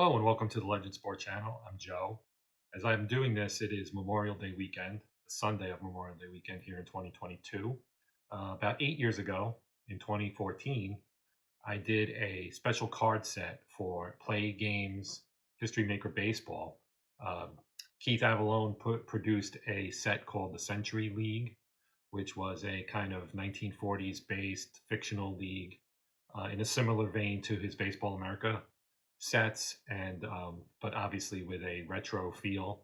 Hello and welcome to the Legend Sport Channel. I'm Joe. As I'm doing this, it is Memorial Day weekend, the Sunday of Memorial Day weekend here in 2022. About 8 years ago, in 2014, I did a special card set for PLAAY Games History Maker Baseball. Keith Avalone produced a set called the Century League, which was a kind of 1940s based fictional league in a similar vein to his Baseball America sets, and but obviously with a retro feel.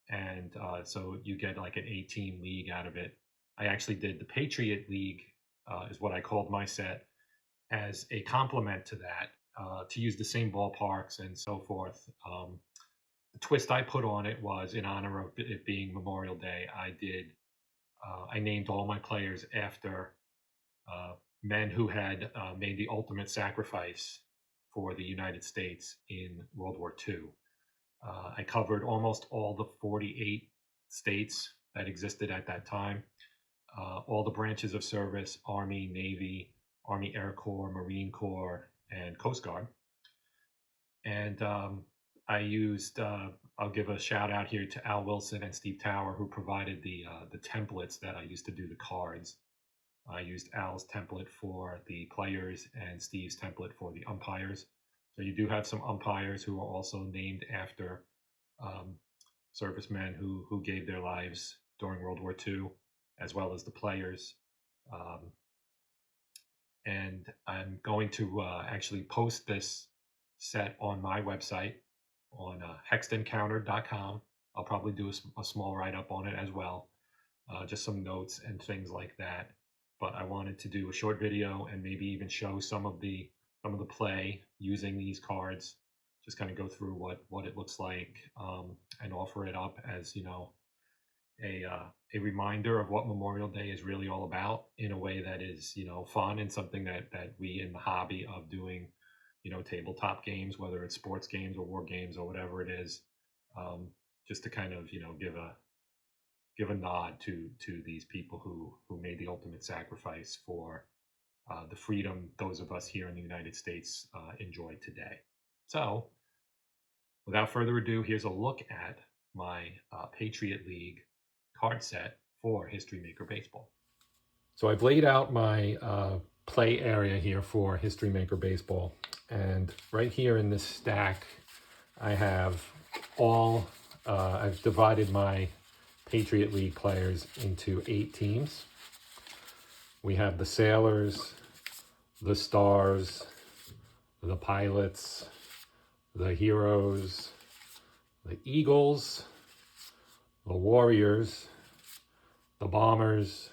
And so you get like an 8-team league out of it. I actually did the Patriot League, is what I called my set, as a complement to that, to use the same ballparks and so forth. The twist I put on it was, in honor of it being Memorial Day, I named all my players after men who had made the ultimate sacrifice for the United States in World War II. I covered almost all the 48 states that existed at that time, all the branches of service: Army, Navy, Army Air Corps, Marine Corps, and Coast Guard. And I used, I'll give a shout out here to Al Wilson and Steve Tower, who provided the templates that I used to do the cards. I used Al's template for the players and Steve's template for the umpires. So you do have some umpires who are also named after servicemen who gave their lives during World War II, as well as the players. And I'm going to actually post this set on my website on hextencounter.com. I'll probably do a small write-up on it as well, just some notes and things like that. But I wanted to do a short video and maybe even show some of the play using these cards, just kind of go through what it looks like, and offer it up as, you know, a reminder of what Memorial Day is really all about, in a way that is, you know, fun, and something that we in the hobby of doing, you know, tabletop games, whether it's sports games or war games or whatever it is, just to kind of, you know, give a nod to these people who made the ultimate sacrifice for the freedom those of us here in the United States enjoy today. So, without further ado, here's a look at my Patriot League card set for History Maker Baseball. So I've laid out my play area here for History Maker Baseball, and right here in this stack, I have all. I've divided my Patriot League players into 8 teams. We have the Sailors, the Stars, the Pilots, the Heroes, the Eagles, the Warriors, the Bombers,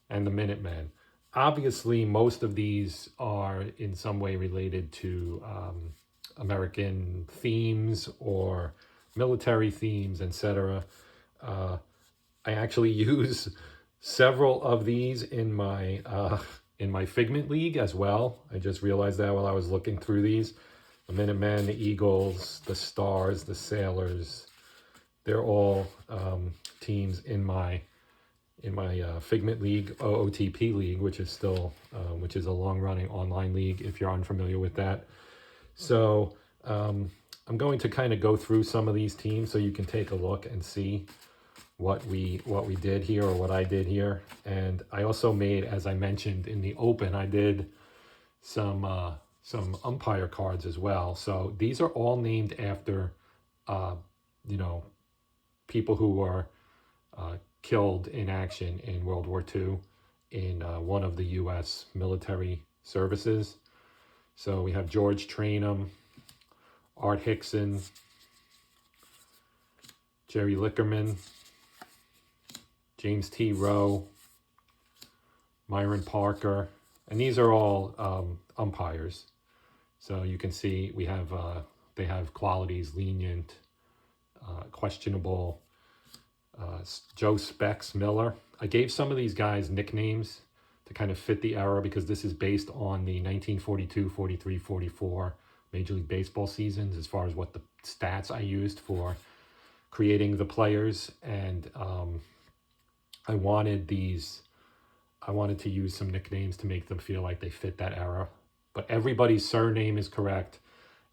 and the Minutemen. Obviously, most of these are in some way related to American themes or military themes, etc. I actually use several of these in my Figment League as well. I just realized that while I was looking through these. The Minutemen, the Eagles, the Stars, the Sailors, they're all teams in my Figment League, OOTP League, which is still which is a long-running online league, if you're unfamiliar with that. So I'm going to kind of go through some of these teams so you can take a look and see what we did here, or what I did here. And I also made, as I mentioned in the open, I did some umpire cards as well. So these are all named after you know, people who were killed in action in World War II in one of the U.S. military services. So we have George Trainum, Art Hickson, Jerry Lickerman, James T. Rowe, Myron Parker, and these are all umpires. So you can see we have they have qualities: lenient, questionable. Joe Specs Miller. I gave some of these guys nicknames to kind of fit the era, because this is based on the 1942, 43, 44 Major League Baseball seasons, as far as what the stats I used for creating the players. And I wanted to use some nicknames to make them feel like they fit that era. But everybody's surname is correct,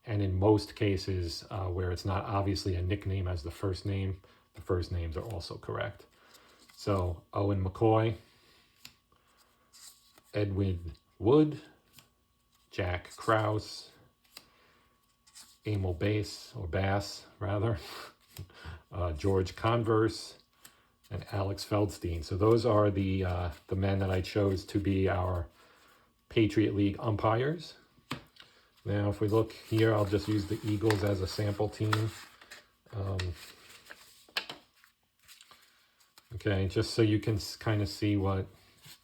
And in most cases where it's not obviously a nickname as the first name, the first names are also correct. So Owen McCoy, Edwin Wood, Jack Krause, Emil Bass, George Converse, and Alex Feldstein. So those are the men that I chose to be our Patriot League umpires. Now, if we look here, I'll just use the Eagles as a sample team. Okay, just so you can kind of see what,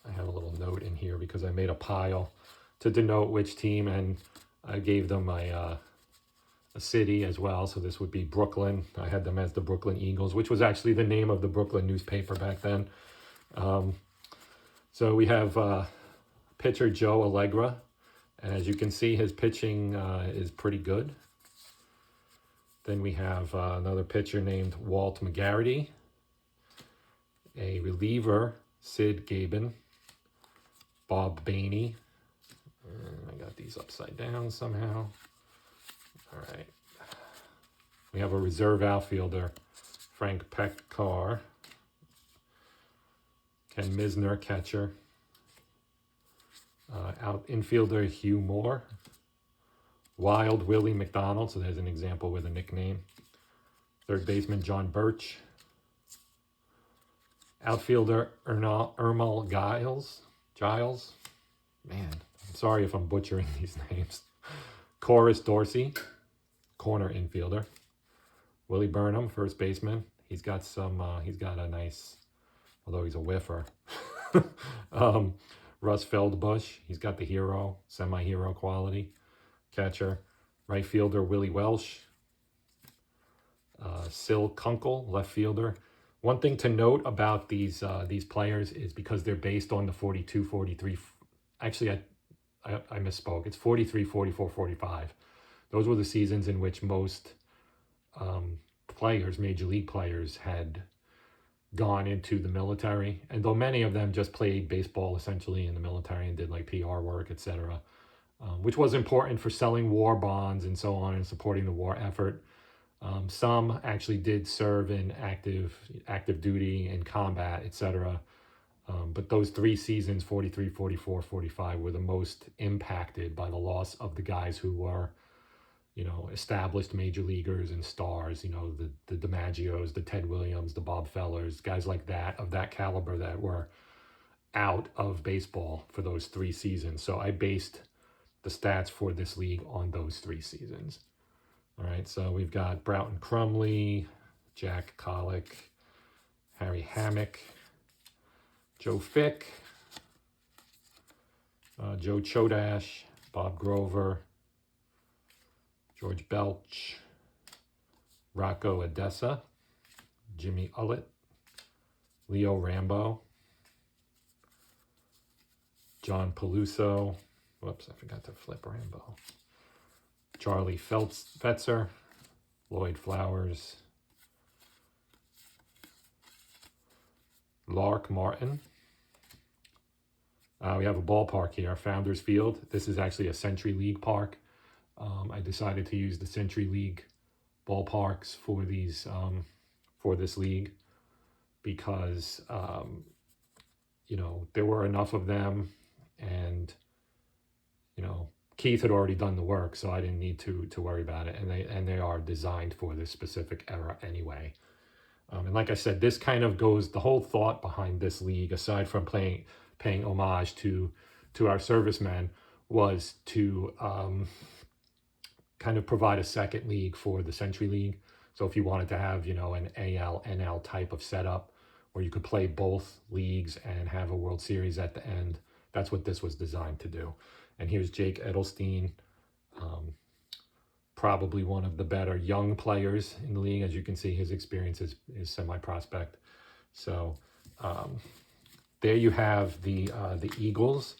I have a little note in here because I made a pile to denote which team, and I gave them a city as well. So this would be Brooklyn. I had them as the Brooklyn Eagles, which was actually the name of the Brooklyn newspaper back then. So we have pitcher Joe Allegra, and as you can see, his pitching is pretty good. Then we have another pitcher named Walt McGarity, a reliever, Sid Gaben, Bob Bainey. I got these upside down somehow. All right. We have a reserve outfielder, Frank Pekar, Ken Misner, catcher, out infielder Hugh Moore, Wild Willie McDonald, so there's an example with a nickname, third baseman John Birch, outfielder Ermal Giles, man, I'm sorry if I'm butchering these names, Corus Dorsey, corner infielder, Willie Burnham, first baseman. He's got a nice, although he's a whiffer. Russ Feldbush, he's got the hero, semi-hero quality. Catcher, right fielder Willie Welsh. Sil Kunkel, left fielder. One thing to note about these players is because they're based on the 42, 43, actually I misspoke. It's 43, 44, 45. Those were the seasons in which most players, major league players, had gone into the military. And though many of them just played baseball essentially in the military and did like PR work, etc., which was important for selling war bonds and so on and supporting the war effort. Some actually did serve in active duty in combat, etc. But those 3 seasons, 43, 44, 45, were the most impacted by the loss of the guys who were, established major leaguers and stars, the DiMaggios, the Ted Williams, the Bob Fellers, guys like that, of that caliber that were out of baseball for those 3 seasons. So I based the stats for this league on those 3 seasons. All right, so we've got Broughton Crumley, Jack Collick, Harry Hammock, Joe Fick, Joe Chodash, Bob Grover, George Belch, Rocco Odessa, Jimmy Ullett, Leo Rambo, John Peluso, whoops, I forgot to flip Rambo, Charlie Fetzer, Lloyd Flowers, Lark Martin. We have a ballpark here, Founders Field. This is actually a Century League park. I decided to use the Century League ballparks for these for this league because there were enough of them, and Keith had already done the work, so I didn't need to worry about it. And they are designed for this specific era anyway. And like I said, this kind of goes, the whole thought behind this league, aside from paying homage to our servicemen, was to kind of provide a second league for the Century League. So if you wanted to have, an AL, NL type of setup where you could play both leagues and have a World Series at the end, that's what this was designed to do. And here's Jake Edelstein, probably one of the better young players in the league. As you can see, his experience is semi-prospect. So there you have the Eagles.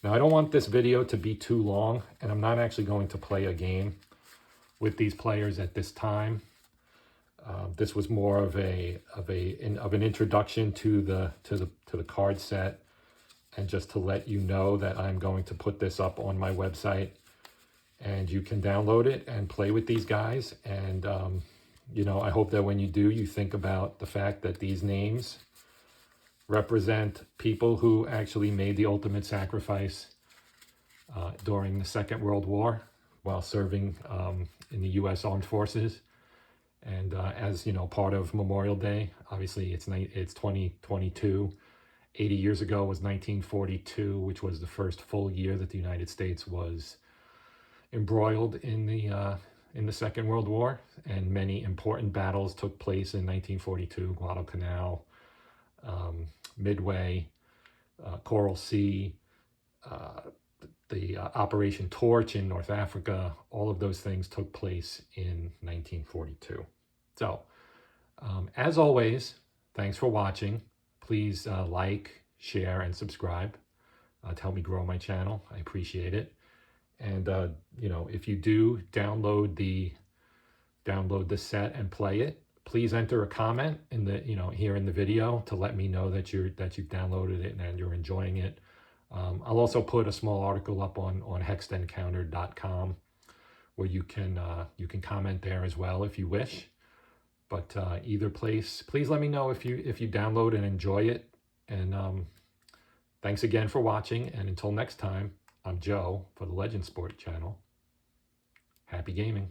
Now, I don't want this video to be too long, and I'm not actually going to play a game with these players at this time. This was more of an introduction to the card set, and just to let you know that I'm going to put this up on my website and you can download it and play with these guys. And I hope that when you do, you think about the fact that these names represent people who actually made the ultimate sacrifice during the Second World War while serving in the U.S. Armed Forces. And as part of Memorial Day, obviously it's 2022. 80 years ago was 1942, which was the first full year that the United States was embroiled in the Second World War, and many important battles took place in 1942: Guadalcanal, Midway, Coral Sea, the Operation Torch in North Africa. All of those things took place in 1942. So, as always, thanks for watching. Please like, share, and subscribe to help me grow my channel. I appreciate it. And if you do download the set and play it, please enter a comment in the here in the video to let me know that you've downloaded it and you're enjoying it. I'll also put a small article up on hextencounter.com where you can comment there as well if you wish. But either place, please let me know if you download and enjoy it. And thanks again for watching. And until next time, I'm Joe for the Legend Sport channel. Happy gaming.